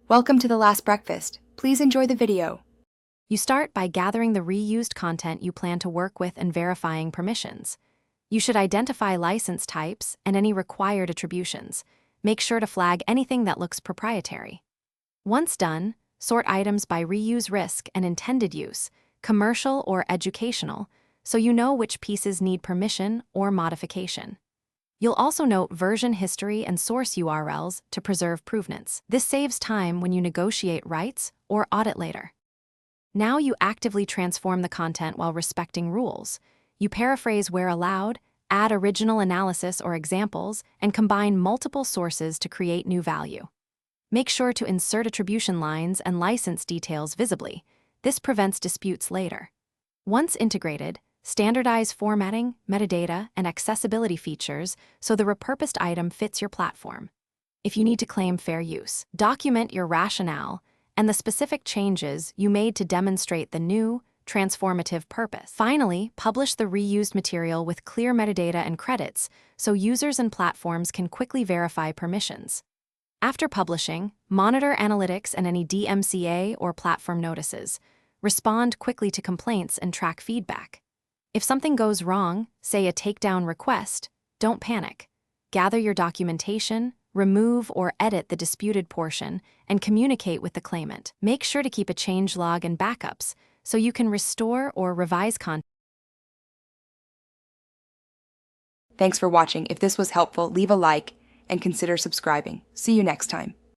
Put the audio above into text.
Welcome to The Last Breakfast. Please enjoy the video. You start by gathering the reused content you plan to work with and verifying permissions. You should identify license types and any required attributions. Make sure to flag anything that looks proprietary. Once done, sort items by reuse risk and intended use, commercial or educational, so you know which pieces need permission or modification. You'll also note version history and source URLs to preserve provenance. This saves time when you negotiate rights or audit later. Now you actively transform the content while respecting rules. You paraphrase where allowed, add original analysis or examples, and combine multiple sources to create new value. Make sure to insert attribution lines and license details visibly. This prevents disputes later. Once integrated, standardize formatting, metadata, and accessibility features so the repurposed item fits your platform. If you need to claim fair use, document your rationale and the specific changes you made to demonstrate the new, transformative purpose. Finally, publish the reused material with clear metadata and credits so users and platforms can quickly verify permissions. After publishing, monitor analytics and any DMCA or platform notices. Respond quickly to complaints and track feedback. If something goes wrong, say a takedown request, don't panic. Gather your documentation, remove or edit the disputed portion, and communicate with the claimant. Make sure to keep a change log and backups so you can restore or revise content. Thanks for watching. If this was helpful, leave a like and consider subscribing. See you next time.